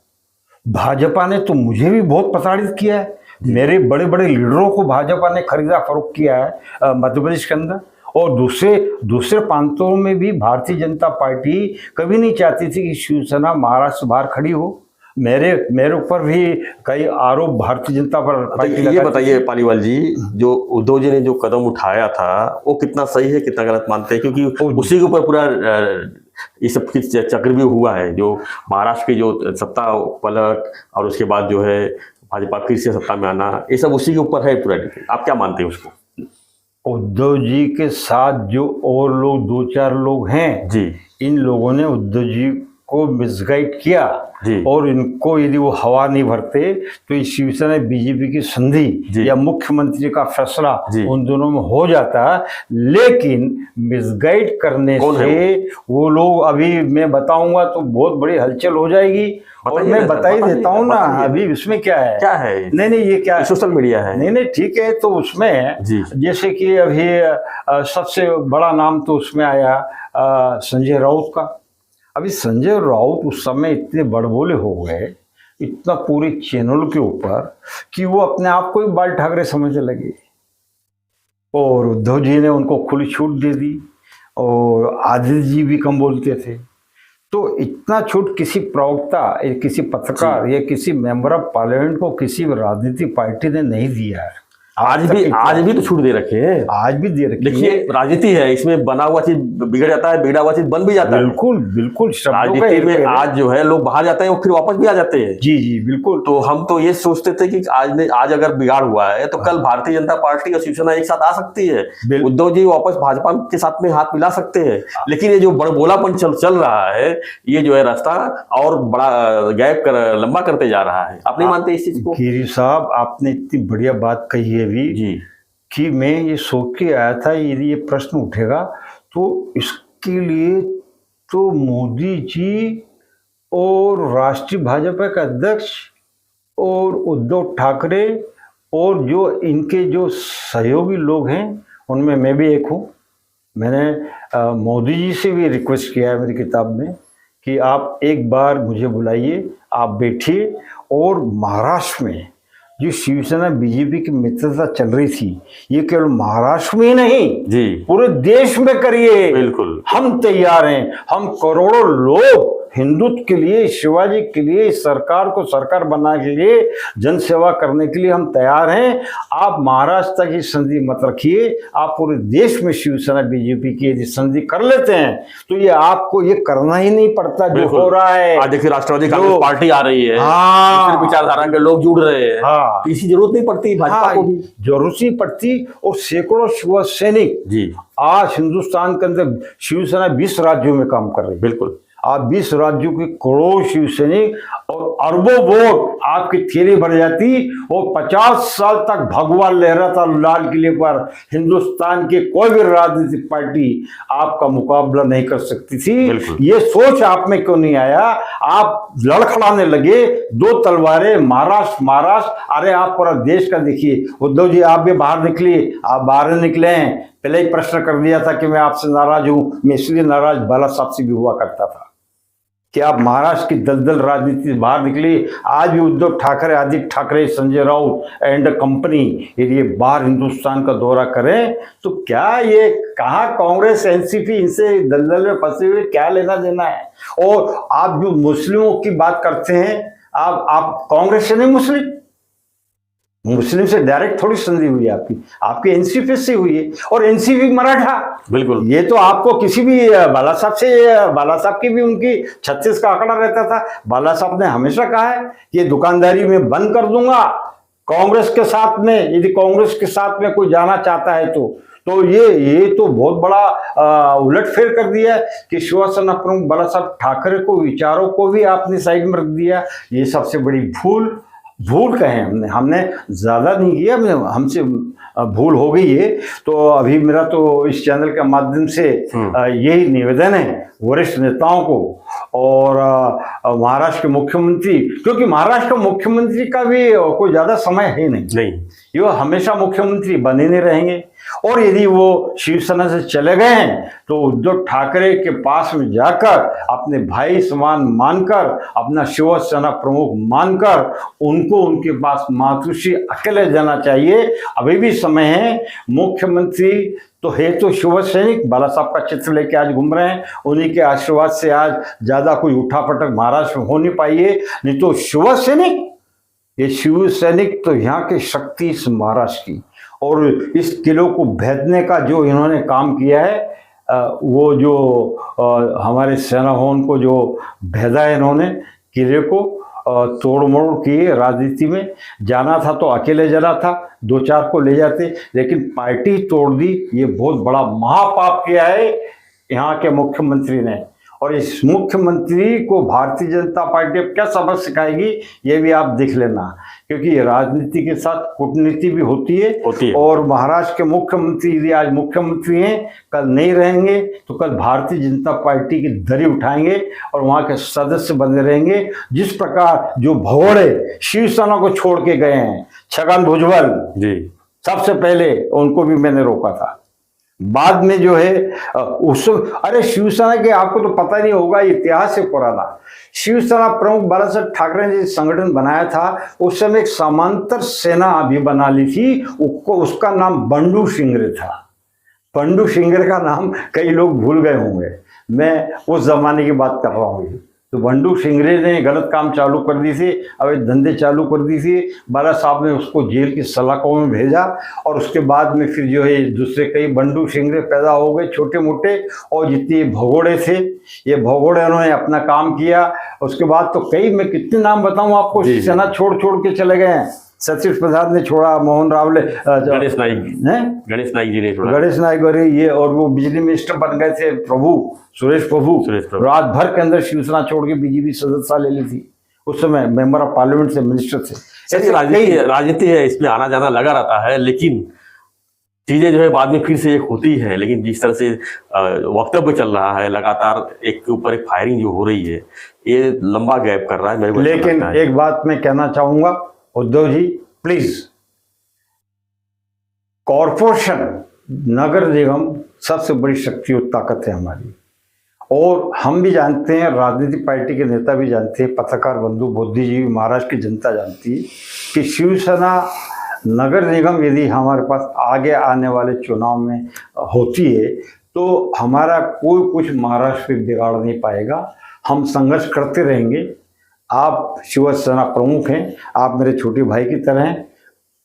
भाजपा ने तो मुझे भी बहुत प्रताड़ित किया है, मेरे बड़े बड़े लीडरों को भाजपा ने खरीदा फरोख्त किया है मध्य प्रदेश के अंदर, और दूसरे प्रांतों में भी भारतीय जनता पार्टी कभी नहीं चाहती थी कि शिवसेना महाराष्ट्र बाहर खड़ी हो। मेरे ऊपर भी कई आरोप भारतीय जनता पार्टी। ये बताइए पालीवाल जी, जो उद्धव जी ने जो कदम उठाया था वो कितना सही है, कितना गलत मानते हैं? क्योंकि उसी के ऊपर पूरा ये सब चक्रव्यूह हुआ है, जो महाराष्ट्र की जो सत्ता पलट और उसके बाद जो है भाजपा फिर से सत्ता में आना, ये सब उसी के ऊपर है पूरा। आप क्या मानते हैं उसको? उद्धव जी के साथ जो और लोग 2-4 लोग हैं जी, इन लोगों ने उद्धव जी को मिसगाइड किया, और इनको यदि वो हवा नहीं भरते तो इस शिवसेना बीजेपी की संधि या मुख्यमंत्री का फैसला उन दोनों में हो जाता। लेकिन मिसगाइड करने से वो लोग, अभी मैं बताऊंगा तो बहुत बड़ी हलचल हो जाएगी, और मैं बता ही देता हूँ ना अभी इसमें क्या है। नहीं ये क्या सोशल मीडिया है। नहीं ठीक है, तो उसमें जैसे कि अभी सबसे बड़ा नाम तो उसमें आया संजय राउत का। अभी संजय राउत उस समय इतने बड़बोले हो गए, इतना पूरे चैनल के ऊपर, कि वो अपने आप को ही बाल ठाकरे समझने लगे, और उद्धव जी ने उनको खुली छूट दे दी, और आदित्य जी भी कम बोलते थे। तो इतना छूट किसी प्रवक्ता, किसी पत्रकार या किसी मेंबर ऑफ पार्लियामेंट को किसी राजनीतिक पार्टी ने नहीं दिया है। आज भी तो छूट दे रखे हैं, आज भी दे रखे। देखिए राजनीति है, इसमें बना हुआ चीज बिगड़ जाता है, बिगड़ा हुआ चीज बन भी जाता है। बिल्कुल राजनीति में आज जो है लोग बाहर जाते हैं और फिर वापस भी आ जाते हैं। जी बिल्कुल। तो हम तो ये सोचते थे कि आज अगर बिगाड़ हुआ है तो कल भारतीय जनता पार्टी और शिवसेना एक साथ आ सकती है, उद्धव जी वापस भाजपा के साथ में हाथ मिला सकते हैं। लेकिन ये जो बड़बोलापन चल रहा है, ये जो है रास्ता और बड़ा गैप लंबा करते जा रहा है। आप नहीं मानते इस चीज को? गिरी साहब, आपने इतनी बढ़िया बात कही है जी, कि मैं ये सोच के आया था यदि ये प्रश्न उठेगा तो इसके लिए तो मोदी जी और राष्ट्रीय भाजपा के अध्यक्ष और उद्धव ठाकरे और जो इनके जो सहयोगी लोग हैं उनमें मैं भी एक हूँ। मैंने मोदी जी से भी रिक्वेस्ट किया है मेरी किताब में कि आप एक बार मुझे बुलाइए, आप बैठिए, और महाराष्ट्र में जो शिवसेना बीजेपी की मित्रता चल रही थी, ये केवल महाराष्ट्र में ही नहीं पूरे देश में करिए। बिल्कुल, हम तैयार हैं। हम करोड़ों लोग हिंदुत्व के लिए, शिवाजी के लिए, सरकार को सरकार बनाने के लिए, जन सेवा करने के लिए हम तैयार हैं। आप महाराष्ट्र तक की संधि मत रखिए, आप पूरे देश में शिवसेना बीजेपी की यदि संधि कर लेते हैं तो ये आपको ये करना ही नहीं पड़ता जो हो रहा है। आज देखिए राष्ट्रवादी कांग्रेस पार्टी आ रही है, विचारधारा के लोग जुड़ रहे हैं, किसी जरूरत नहीं पड़ती भाजपा को भी, जरूरत नहीं पड़ती। और सैकड़ों शिव सैनिक आज हिंदुस्तान के अंदर शिवसेना 20 राज्यों में काम कर रही है। बिल्कुल, आप 20 राज्यों के करोड़ों शिव सैनिक और अरबों वोट आपकी थैली भर जाती और 50 साल तक भगवा लहराता लाल किले पर, हिंदुस्तान के कोई भी राजनीतिक पार्टी आपका मुकाबला नहीं कर सकती थी। ये सोच आप में क्यों नहीं आया? आप लड़खड़ाने लगे, दो तलवारें, महाराष्ट्र महाराष्ट्र। अरे आप पूरा देश का देखिए। उद्धव जी आप भी बाहर निकलिए, आप बाहर निकले हैं। पहले ही प्रश्न कर दिया था कि मैं आपसे नाराज हूं, मैं इसलिए नाराज बाला साहब से भी हुआ करता था कि आप महाराष्ट्र की दलदल राजनीति से बाहर निकले। आज भी उद्धव ठाकरे, आदित्य ठाकरे, संजय राउत एंड कंपनी यदि ये बाहर हिंदुस्तान का दौरा करें तो क्या ये कहाँ कांग्रेस एनसीपी इनसे दलदल में फंसे हुए क्या लेना देना है? और आप जो मुस्लिमों की बात करते हैं, आप कांग्रेस से नहीं, मुस्लिम से डायरेक्ट थोड़ी संधि हुई है आपकी एनसीपी से हुई है, और एनसीपी मराठा। बिल्कुल, ये तो आपको किसी भी बाला साहब की भी उनकी 36 का आंकड़ा रहता था। बाला साहब ने हमेशा कहा है कि ये दुकानदारी में बंद कर दूंगा कांग्रेस के साथ में, यदि कांग्रेस के साथ में कोई जाना चाहता है तो ये तो बहुत बड़ा उलटफेर कर दिया है कि शिवसेना प्रमुख बाला साहब ठाकरे को, विचारों को भी आपने साइड में रख दिया। ये सबसे बड़ी भूल कहें हमने ज्यादा नहीं किया, हमसे भूल हो गई है। तो अभी मेरा तो इस चैनल के माध्यम से यही निवेदन है वरिष्ठ नेताओं को और महाराष्ट्र के मुख्यमंत्री, क्योंकि महाराष्ट्र के मुख्यमंत्री का भी कोई ज्यादा समय है नहीं, ये हमेशा मुख्यमंत्री बने नहीं रहेंगे। और यदि वो शिवसेना से चले गए हैं तो उद्धव ठाकरे के पास में जाकर अपने भाई समान मानकर, अपना शिवसेना प्रमुख मानकर उनको उनके पास मातृश्री अकेले जाना चाहिए। अभी भी समय है। मुख्यमंत्री तो है तो शिव सैनिक, बाला साहब का चित्र लेके आज घूम रहे हैं, उन्हीं के आशीर्वाद से आज ज्यादा कोई उठापटक महाराष्ट्र में हो नहीं पाई है। नहीं तो शिव सैनिक, ये शिव सैनिक तो यहाँ की शक्ति इस महाराष्ट्र की, और इस किलों को भेदने का जो इन्होंने काम किया है, वो जो हमारे सेना हो उनको जो भेदा है इन्होंने, किले को तोड़ मोड़ किए। राजनीति में जाना था तो अकेले जाना था, 2-4 को ले जाते, लेकिन पार्टी तोड़ दी। ये बहुत बड़ा महापाप किया है यहाँ के मुख्यमंत्री ने। और इस मुख्यमंत्री को भारतीय जनता पार्टी अब क्या सबक सिखाएगी ये भी आप देख लेना, क्योंकि राजनीति के साथ कूटनीति भी होती है। और महाराष्ट्र के मुख्यमंत्री यदि आज मुख्यमंत्री हैं, कल नहीं रहेंगे तो कल भारतीय जनता पार्टी की दरी उठाएंगे और वहां के सदस्य बने रहेंगे। जिस प्रकार जो भगोड़े शिवसेना को छोड़ के गए हैं, छगन भुजबल जी, सबसे पहले उनको भी मैंने रोका था, बाद में जो है अरे शिवसेना के आपको तो पता नहीं होगा, इतिहास से पुराना। शिवसेना प्रमुख बाला साहब ठाकरे ने संगठन बनाया था, उस समय एक समांतर सेना अभी बना ली थी, उसका नाम बंडू शिंगरे था। बंडू शिंगरे का नाम कई लोग भूल गए होंगे, मैं उस जमाने की बात कर रहा हूँ। तो बंडू शिंगरे ने गलत काम चालू कर दी थी, अवैध धंधे चालू कर दी थी। बाला साहब ने उसको जेल की सलाखों में भेजा और उसके बाद में फिर जो है दूसरे कई बंडू शिंगरे पैदा हो गए, छोटे मोटे, और जितने भगोड़े थे ये भगोड़े उन्होंने अपना काम किया। उसके बाद तो कई, मैं कितने नाम बताऊं आपको, सेना छोड़ के चले गए हैं। सचिव प्रसाद ने छोड़ा, मोहन रावले, गणेश नाइक जी ने छोड़ा, गणेश नाइक और ये, और वो बिजली मिनिस्टर बन गए थे सुरेश प्रभु। रात भर के अंदर शिवसेना छोड़ के बीजेपी सदस्यता ले ली थी। उस समय मेंबर ऑफ पार्लियामेंट से मिनिस्टर थे। राजनीति है, इसमें आना जाना लगा रहता है, लेकिन चीजें जो है बाद में फिर से एक होती है। लेकिन जिस तरह से वक्तव्य चल रहा है, लगातार एक के ऊपर एक फायरिंग जो हो रही है, ये लंबा गैप कर रहा है मेरे को। लेकिन एक बात मैं कहना चाहूंगा, उद्धव जी प्लीज, कॉरपोरेशन, नगर निगम सबसे बड़ी शक्ति और ताकत है हमारी, और हम भी जानते हैं, राजनीतिक पार्टी के नेता भी जानते हैं, पत्रकार बंधु बुद्धिजीवी महाराष्ट्र की जनता जानती है कि शिवसेना नगर निगम यदि हमारे पास आगे आने वाले चुनाव में होती है तो हमारा कोई कुछ महाराष्ट्र में बिगाड़ नहीं पाएगा। हम संघर्ष करते रहेंगे। आप शिवसेना प्रमुख हैं, आप मेरे छोटे भाई की तरह हैं,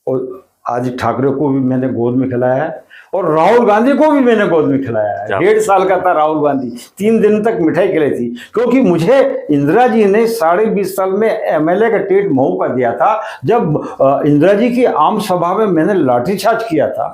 और आदित्य ठाकरे को भी मैंने गोद में खिलाया है, और राहुल गांधी को भी मैंने गोद में खिलाया है। 1.5 साल का था राहुल गांधी, 3 दिन तक मिठाई खिलाई थी, क्योंकि मुझे इंदिरा जी ने 20.5 साल में एमएलए का टिकट मऊ का दिया था। जब इंदिरा जी की आम सभा में मैंने लाठीचार्ज किया था,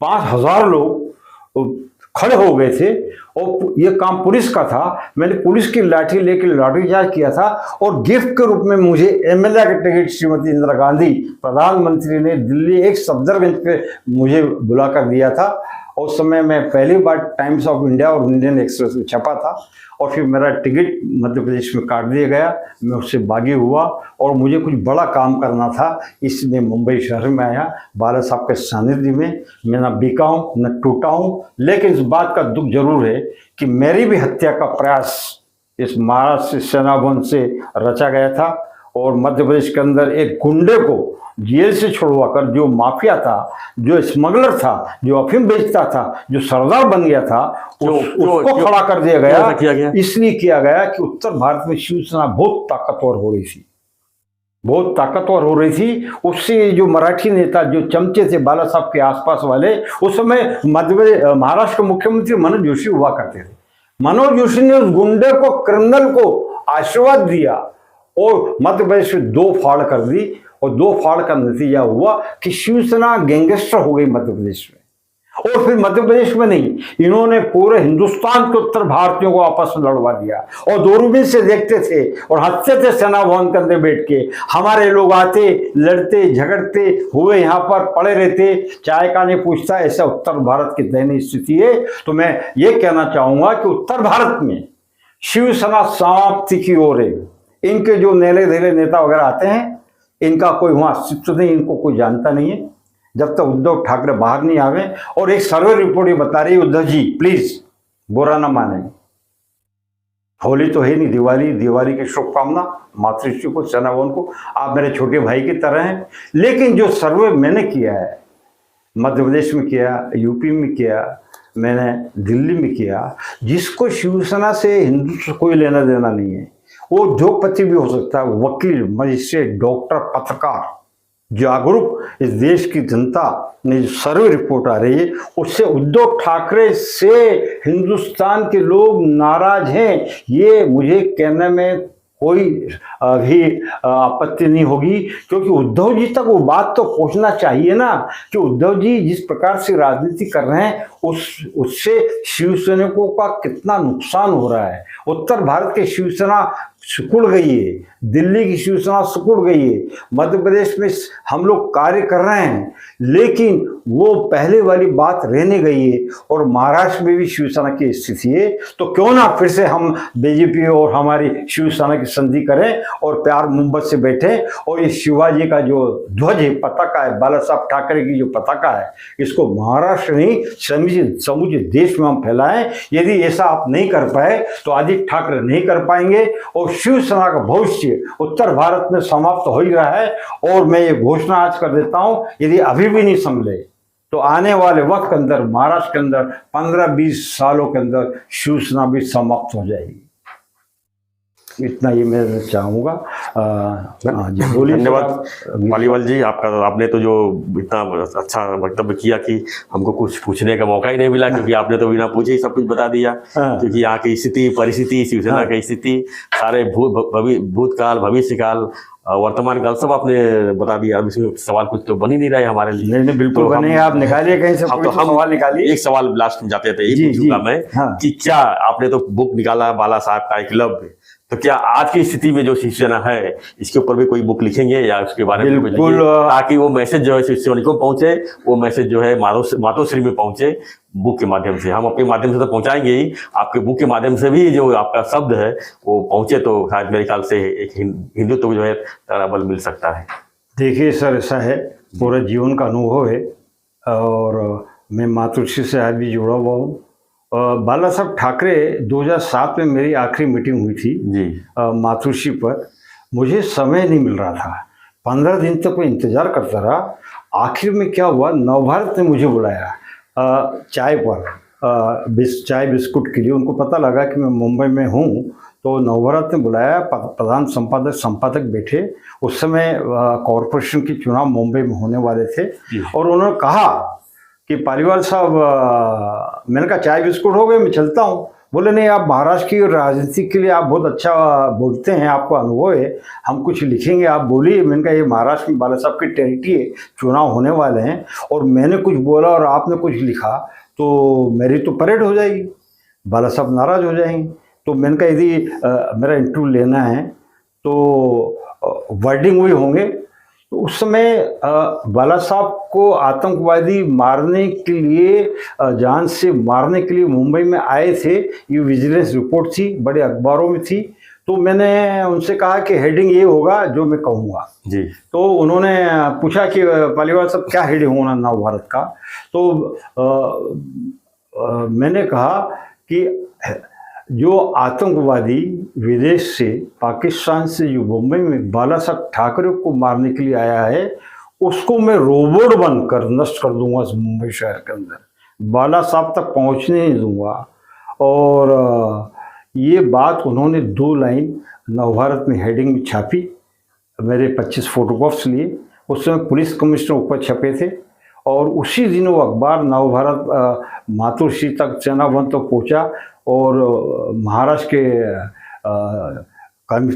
5000 लोग खड़े हो गए थे और ये काम पुलिस का था। मैंने पुलिस की लाठी लेकर लाठीचार्ज किया था और गिफ्ट के रूप में मुझे एमएलए का टिकट श्रीमती इंदिरा गांधी प्रधानमंत्री ने दिल्ली एक सफदरगंज पे मुझे बुलाकर दिया था। उस समय मैं पहली बार टाइम्स ऑफ इंडिया और इंडियन एक्सप्रेस में छपा था और फिर मेरा टिकट मध्य प्रदेश में काट दिया गया। मैं उससे बागी हुआ और मुझे कुछ बड़ा काम करना था, इसलिए मुंबई शहर में आया। बाला साहब के सानिध्य में मैं न बिका हूँ न टूटा हूँ, लेकिन इस बात का दुख जरूर है कि मेरी भी हत्या का प्रयास इस महाराष्ट्र सेना भवन से रचा गया था और मध्य प्रदेश के अंदर एक गुंडे को जेल से छुड़वाकर, जो माफिया था, जो स्मगलर था, जो अफीम बेचता था, जो सरदार बन गया था, उसको खड़ा कर दिया गया। इसलिए किया गया कि उत्तर भारत में शिवसेना बहुत ताकतवर हो रही थी, बहुत ताकतवर हो रही थी। उससे जो मराठी नेता, जो चमचे थे बाला साहब के आसपास वाले, उस समय महाराष्ट्र के मुख्यमंत्री मनोज जोशी हुआ करते थे। मनोज जोशी ने उस गुंडे को, क्रिमिनल को आशीर्वाद दिया और मध्य प्रदेश में 2 फाड़ कर दी और 2 फाड़ का नतीजा हुआ कि शिवसेना गैंगस्टर हो गई मध्य प्रदेश में। और फिर मध्य प्रदेश में नहीं, इन्होंने पूरे हिंदुस्तान के उत्तर भारतीयों को आपस में लड़वा दिया और दूरबीन से देखते थे और हंसते थे सेना भवन के अंदर बैठ के। हमारे लोग आते, लड़ते झगड़ते हुए यहाँ पर पड़े रहते, चाय का नहीं पूछता। ऐसा उत्तर भारत की दयनीय स्थिति है। तो मैं ये कहना चाहूंगा कि उत्तर भारत में शिवसेना समाप्ति की ओर है। इनके जो नेले धेले नेता वगैरह आते हैं, इनका कोई वहां अस्तित्व नहीं, इनको कोई जानता नहीं है जब तक उद्धव ठाकरे बाहर नहीं आवे। और एक सर्वे रिपोर्ट ये बता रही है, उद्धव जी प्लीज बुरा ना माने, होली तो है नहीं, दिवाली की शुभकामना मातृश्री को, सेना भवन को, आप मेरे छोटे भाई की तरह हैं। लेकिन जो सर्वे मैंने किया है, मध्य प्रदेश में किया, यूपी में किया, मैंने दिल्ली में किया, जिसको शिवसेना से हिंदू से कोई लेना देना नहीं है, वो जो पति भी हो सकता है, वकील, मजिस्ट्रेट, डॉक्टर, पत्रकार, जागरूक इस देश की जनता ने जो सर्वे रिपोर्ट आ रही है, उससे उद्धव ठाकरे से हिंदुस्तान के लोग नाराज हैं। ये मुझे कहने में कोई भी आपत्ति नहीं होगी, क्योंकि उद्धव जी तक वो बात तो पहुंचना चाहिए ना कि उद्धव जी जिस प्रकार से राजनीति कर रहे हैं उससे शिवसैनिकों का कितना नुकसान हो रहा है। उत्तर भारत की शिवसेना सिकुड़ गई है, दिल्ली की शिवसेना सिकुड़ गई है, मध्य प्रदेश में हम लोग कार्य कर रहे हैं, लेकिन वो पहले वाली बात रहने गई है। और महाराष्ट्र में भी शिवसेना की स्थिति है। तो क्यों ना फिर से हम बीजेपी और हमारी शिवसेना की संधि करें और प्यार मोहब्बत से बैठे और ये शिवाजी का जो ध्वज है, पताका है, बाला साहब ठाकरे की जो पताका है, इसको महाराष्ट्र नहीं समूचे देश में हम फैलाएं। यदि ऐसा आप नहीं कर पाए तो आदित्य ठाकरे नहीं कर पाएंगे और शिवसेना का भविष्य उत्तर भारत में समाप्त हो ही रहा है। और मैं ये घोषणा आज कर देता हूं, यदि अभी भी नहीं संभले तो आने वाले वक्त के अंदर महाराष्ट्र के अंदर 15-20 सालों के अंदर शिवसेना भी समाप्त हो जाएगी। इतना ही मैं चाहूँगा। धन्यवाद मालीवाल जी, आपने तो जो इतना अच्छा वक्तव्य किया कि हमको कुछ पूछने का मौका ही नहीं मिला, क्योंकि आपने तो बिना पूछे ही सब कुछ बता दिया। क्योंकि यहाँ की स्थिति, परिस्थिति, शिवसेना की स्थिति, सारे भूतकाल, भविष्यकाल, वर्तमान काल सब आपने बता दिया। अब इसमें सवाल कुछ तो बन ही नहीं रहा है हमारे लिए। नहीं, बिल्कुल तो बने, आप निकालिए कहीं से, हम सवाल निकालिए। एक सवाल लास्ट में जाते थे, ये पूछूंगा मैं कि क्या आपने तो बुक निकाला बाला साहब का एक लव, तो क्या आज की स्थिति में जो शिवसेना है इसके ऊपर भी कोई बुक लिखेंगे या उसके बारे में बिल्कुल, ताकि वो मैसेज जो है शिवसैनिकों को पहुंचे, वो मैसेज जो है मातोश्री में पहुंचे बुक के माध्यम से। हम अपने माध्यम से तो पहुंचाएंगे ही, आपके बुक के माध्यम से भी जो आपका शब्द है वो पहुंचे तो शायद मेरे ख्याल से एक हिंदुत्व जो है बल मिल सकता है। देखिए सर, ऐसा है, पूरा जीवन का अनुभव है और मैं मातृश्री से आज भी जुड़ा हुआ हूँ। बाला साहब ठाकरे 2007 में मेरी आखिरी मीटिंग हुई थी जी मातृश्री पर। मुझे समय नहीं मिल रहा था, 15 दिन तक मैं इंतज़ार करता रहा। आखिर में क्या हुआ, नवभारत ने मुझे बुलाया चाय पर, चाय बिस्कुट के लिए। उनको पता लगा कि मैं मुंबई में हूँ, तो नवभारत ने बुलाया। प्रधान संपादक बैठे। उस समय कॉरपोरेशन के चुनाव मुंबई में होने वाले थे और उन्होंने कहा कि पालीवाल साहब, मैंने कहा चाय बिस्कुट हो गए, मैं चलता हूँ। बोले नहीं, आप महाराष्ट्र की राजनीति के लिए आप बहुत अच्छा बोलते हैं, आपको अनुभव है, हम कुछ लिखेंगे, आप बोलिए। मैंने कहा ये महाराष्ट्र में बाला साहब की टेरिटरी है, चुनाव होने वाले हैं, और मैंने कुछ बोला और आपने कुछ लिखा तो मेरी तो परेड हो जाएगी, बाला साहब नाराज हो जाएंगे। तो मैंने कहा यदि मेरा इंटरव्यू लेना है तो वर्डिंग हुए होंगे। तो उस समय बाला साहब को आतंकवादी मारने के लिए, जान से मारने के लिए मुंबई में आए थे। ये विजिलेंस रिपोर्ट थी, बड़े अखबारों में थी। तो मैंने उनसे कहा कि हेडिंग ये होगा जो मैं कहूँगा जी। तो उन्होंने पूछा कि पालीवाल साहब क्या हेडिंग होना नव भारत का। तो मैंने कहा कि जो आतंकवादी विदेश से, पाकिस्तान से जो मुंबई में बाला साहब ठाकरे को मारने के लिए आया है, उसको मैं रोबोट बनकर नष्ट कर दूंगा इस मुंबई शहर के अंदर, बाला साहब तक पहुंचने नहीं दूंगा। और ये बात उन्होंने 2 लाइन नवभारत में हेडिंग में छापी, मेरे 25 फोटोग्राफ्स लिए। उस समय पुलिस कमिश्नर ऊपर छपे थे, और उसी दिन वो अखबार नवभारत मातोश्री तक, सेना भवन तक पहुँचा। और महाराष्ट्र के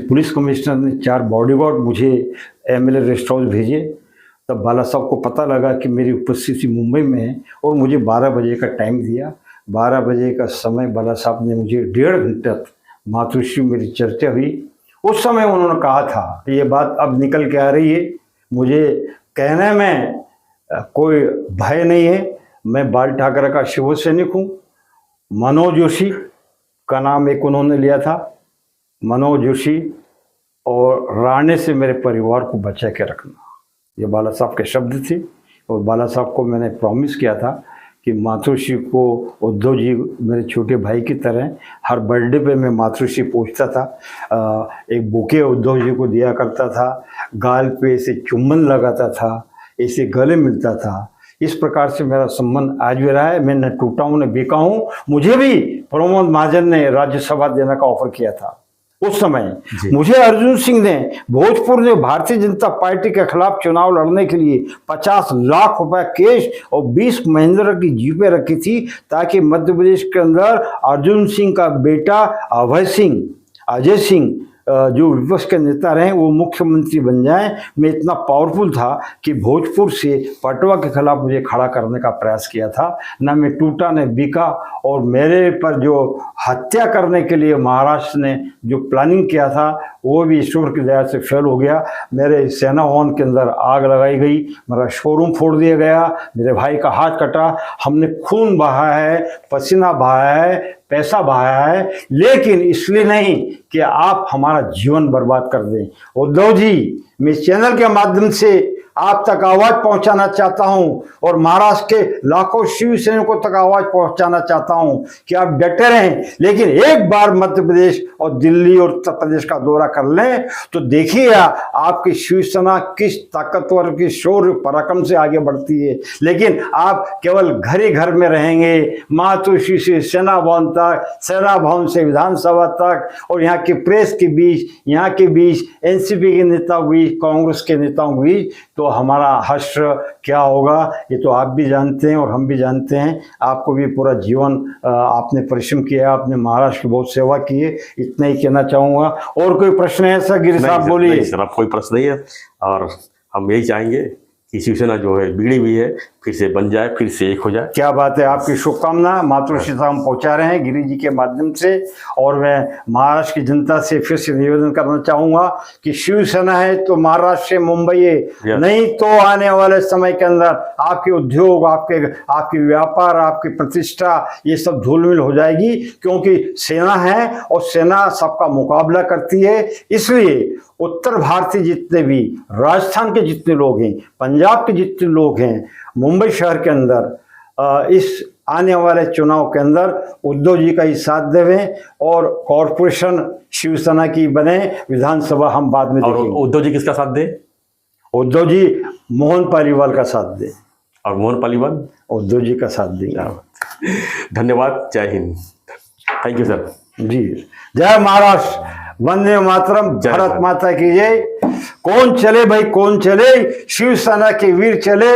पुलिस कमिश्नर ने 4 बॉडीगार्ड मुझे एमएलए रेस्ट हाउस भेजे। तब बाला साहब को पता लगा कि मेरी उपस्थिति मुंबई में है, और मुझे 12 बजे का टाइम दिया। 12 बजे का समय बाला साहब ने मुझे 1.5 घंटे मातोश्री मेरी चर्चा हुई। उस समय उन्होंने कहा था, ये बात अब निकल के आ रही है, मुझे कहने में कोई भय नहीं है, मैं बाल ठाकरे का शिव सैनिक हूँ। मनोज जोशी का नाम एक उन्होंने लिया था, मनोज जोशी, और राणे से मेरे परिवार को बचा के रखना, ये बाला साहब के शब्द थे। और बाला साहब को मैंने प्रॉमिस किया था कि मातोश्री को उद्धव जी मेरे छोटे भाई की तरह, हर बर्थडे पे मैं मातोश्री पहुंचता था, एक बुके उद्धव जी को दिया करता था, गाल पे ऐसे चुम्बन लगाता था, ऐसे गले मिलता था। इस प्रकार से मेरा संबंध आज भी रहा है। मैं न टूटा हूँ न बिका हूँ। मुझे भी प्रमोद महाजन ने राज्यसभा देने का ऑफर किया था उस समय। मुझे अर्जुन सिंह ने भोजपुर में भारतीय जनता पार्टी के खिलाफ चुनाव लड़ने के लिए 50 लाख रुपए कैश और 20 महिंद्रा की जीपें रखी थी, ताकि मध्य प्रदेश के अंदर अर्जुन सिंह का बेटा अजय सिंह जो विपक्ष के नेता रहे, वो मुख्यमंत्री बन जाएं। मैं इतना पावरफुल था कि भोजपुर से पटवा के खिलाफ मुझे खड़ा करने का प्रयास किया था। ना मैं टूटा न बिका। और मेरे पर जो हत्या करने के लिए महाराष्ट्र ने जो प्लानिंग किया था, वो भी ईश्वर की दया से फेल हो गया। मेरे सेना भवन के अंदर आग लगाई गई, मेरा शोरूम फोड़ दिया गया, मेरे भाई का हाथ कटा। हमने खून बहाया है, पसीना बहाया है, पैसा बहाया है, लेकिन इसलिए नहीं कि आप हमारा जीवन बर्बाद कर दें। उद्धव जी, मैं इस चैनल के माध्यम से आप तक आवाज पहुंचाना चाहता हूं, और महाराष्ट्र के लाखों शिव सैनिकों तक आवाज पहुंचाना चाहता हूं कि आप डटे रहें, लेकिन एक बार मध्य प्रदेश और दिल्ली और उत्तर प्रदेश का दौरा कर लें तो देखिएगा आपकी शिवसेना किस ताकतवर, की शौर्य पराक्रम से आगे बढ़ती है। लेकिन आप केवल घर ही घर में रहेंगे, मातोश्री से सेना भवन तक, सेना भवन से विधानसभा तक, और यहाँ के प्रेस के बीच, यहाँ के बीच एनसीपी के नेताओं के बीच, कांग्रेस के नेताओं के बीच, तो हमारा हश्र क्या होगा ये तो आप भी जानते हैं और हम भी जानते हैं। आपको भी पूरा जीवन आपने परिश्रम किया, आपने महाराष्ट्र की बहुत सेवा की है, इतना ही कहना चाहूँगा। और कोई प्रश्न है सर? गिरी साहब बोलिए। नहीं सर, अब कोई प्रश्न नहीं है, और हम यही चाहेंगे कि शिवसेना जो है बिगड़ी हुई है फिर से बन जाए, फिर से एक हो जाए। क्या बात है, आपकी शुभकामना मातृश्री हम पहुंचा रहे हैं गिरी जी के माध्यम से। और मैं महाराष्ट्र की जनता से फिर से निवेदन करना चाहूँगा कि शिवसेना है तो महाराष्ट्र से मुंबई है, नहीं तो आने वाले समय के अंदर आपके उद्योग, आपके व्यापार, आपकी प्रतिष्ठा, ये सब धूलमिल हो जाएगी, क्योंकि सेना है और सेना सबका मुकाबला करती है। इसलिए उत्तर भारतीय जितने भी, राजस्थान के जितने लोग हैं, पंजाब के जितने लोग हैं, मुंबई शहर के अंदर इस आने वाले चुनाव के अंदर उद्धव जी का ही साथ देवें, और कॉरपोरेशन शिवसेना की बने, विधानसभा हम बाद में देखेंगे। उद्धव जी किसका साथ दे? उद्धव जी मोहन पालीवाल का साथ दें। और मोहन पालीवाल उद्धव जी का साथ देंगे। धन्यवाद, जय हिंद। थैंक यू सर जी। जय महाराष्ट्र, वंदे मातरम, भारत माता की जय। कौन चले भाई, कौन चले, शिवसेना के वीर चले,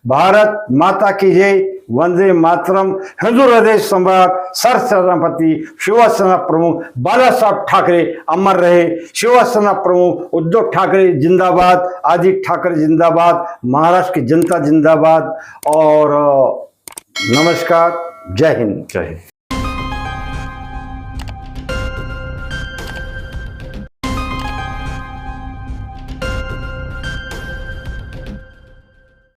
भारत माता की जय, वंदे मातरम। हिंदू हृदय सम्राट सर सेनापति शिवसेना प्रमुख बाला साहब ठाकरे अमर रहे। शिवसेना प्रमुख उद्धव ठाकरे जिंदाबाद, आदित्य ठाकरे जिंदाबाद, महाराष्ट्र की जनता जिंदाबाद। और नमस्कार, जय हिंद। जय हिंद।